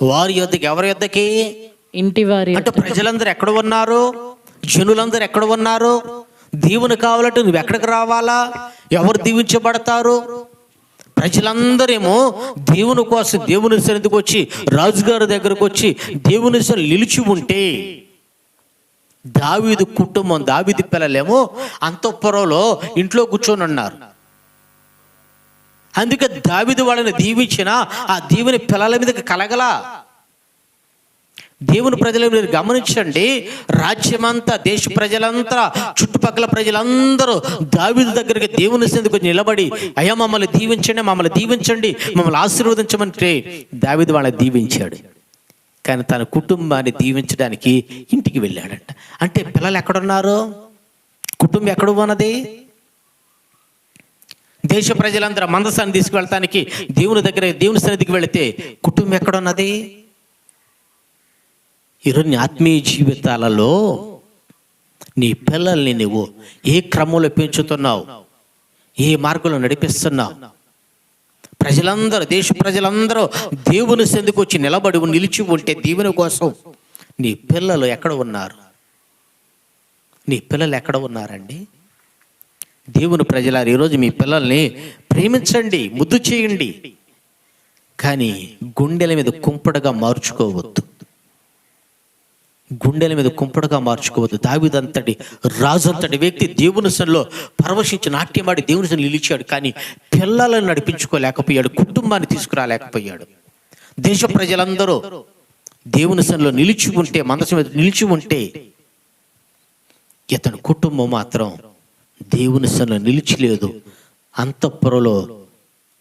వారి యొద్దకి. ఎవరి యొద్దకి? ఇంటి వారి. అంటే ప్రజలందరూ ఎక్కడ ఉన్నారు? జనులందరూ ఎక్కడ ఉన్నారు? దీవెన కావాలంటే నువ్వు ఎక్కడికి రావాలా? ఎవరు దీవించబడతారు? ప్రజలందరేమో దేవుని కోసం దేవుని సన్నిధికి వచ్చి, రాజుగారి దగ్గరకు వచ్చి దేవుని సన్నిధిలో నిలిచి ఉంటే, దావీదు కుటుంబం, దావీదు పిల్లలేమో అంతఃపురంలో ఇంట్లో కూర్చొని ఉన్నారు. అందుకే దావీదు వాళ్ళని దీవించిన ఆ దీవెని పిల్లల మీదకి కలగలా. దేవుని ప్రజలు మీరు గమనించండి, రాజ్యమంతా, దేశ ప్రజలంతా, చుట్టుపక్కల ప్రజలందరూ దావీదు దగ్గరికి దేవుని సన్నిధికి నిలబడి, అయ్యా మమ్మల్ని దీవించండి, మమ్మల్ని దీవించండి, మమ్మల్ని ఆశీర్వదించమంటే దావీదు వాళ్ళని దీవించాడు. కానీ తన కుటుంబాన్ని దీవించడానికి ఇంటికి వెళ్ళాడంట. అంటే పిల్లలు ఎక్కడున్నారు? కుటుంబం ఎక్కడ ఉన్నది? దేశ ప్రజలందరూ మందసాన్ని తీసుకువెళ్ళటానికి దేవుని దగ్గర, దేవుని సన్నిధికి వెళితే కుటుంబం ఎక్కడున్నది? ఈరోజు నీ ఆత్మీయ జీవితాలలో నీ పిల్లల్ని నువ్వు ఏ క్రమంలో పెంచుతున్నావు? ఏ మార్గంలో నడిపిస్తున్నావు? ప్రజలందరూ, దేశ ప్రజలందరూ దేవుని సన్నిధికి వచ్చి నిలిచి ఉంటే దీవెన కోసం నీ పిల్లలు ఎక్కడ ఉన్నారు? నీ పిల్లలు ఎక్కడ ఉన్నారండి? దేవుని ప్రజలారు, ఈరోజు మీ పిల్లల్ని ప్రేమించండి, ముద్దు చేయండి, కానీ గుండెల మీద కుంపడగా మార్చుకోవద్దు. గుండెల మీద కుంపడగా మార్చుకోవద్దు. దావీదంతటి రాజు అంతటి వ్యక్తి దేవుని సన్నిధిలో పరవశించి నాట్యమాడి దేవుని సన్నిధిలో నిలిచాడు, కానీ పిల్లలను నడిపించుకోలేకపోయాడు, కుటుంబాన్ని తీసుకురాలేకపోయాడు. దేశ ప్రజలందరూ దేవుని సన్నిధిలో నిలిచి ఉంటే, మనసు మీద నిలిచి ఉంటే, ఇతని కుటుంబం మాత్రం దేవుని సన్నిధిలో నిలిచిలేదు. అంతఃపురంలో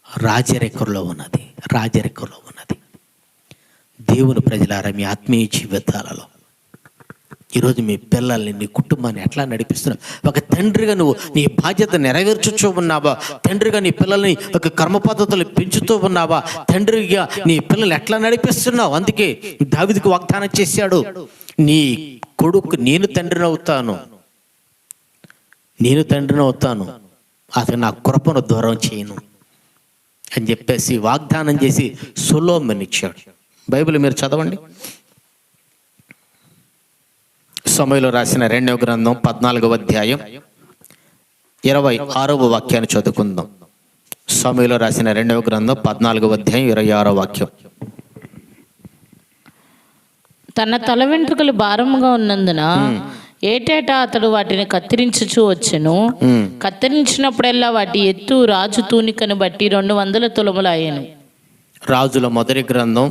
రాజరికంలో ఉన్నది, రాజరికంలో ఉన్నది. దేవుని ప్రజలారా, మీ ఆత్మీయ జీవితాలలో ఈరోజు మీ పిల్లల్ని, నీ కుటుంబాన్ని ఎట్లా నడిపిస్తున్నావు? ఒక తండ్రిగా నువ్వు నీ బాధ్యత నెరవేర్చుతూ ఉన్నావా? తండ్రిగా నీ పిల్లల్ని ఒక కర్మ పద్ధతులు పెంచుతూ ఉన్నావా? తండ్రిగా నీ పిల్లల్ని ఎట్లా నడిపిస్తున్నావు? అందుకే దావీదుకు వాగ్దానం చేశాడు, నీ కొడుకు నేను తండ్రిని అవుతాను, నేను తండ్రిని అవుతాను, అతను నా కృపను దూరం చేయను అని చెప్పేసి వాగ్దానం చేసి సొలొమోనుని ఇచ్చాడు. బైబిల్ మీరు చదవండి. సమూయేలు రాసిన 2వ గ్రంథం 14వ అధ్యాయం 26వ వాక్యాన్ని చదువుకుందాం. సమూయేలు రాసిన 2వ గ్రంథం 14వ అధ్యాయం 26వ వాక్యం. తన తల వెంట్రుకలు భారముగా ఉన్నందున ఏటేటా అతడు వాటిని కత్తిరించుచూ వచ్చెను. కత్తిరించినప్పుడల్లా వాటి ఎత్తు రాజు తూనికను బట్టి 200 తులములు అయ్యెను. రాజుల మొదటి గ్రంథం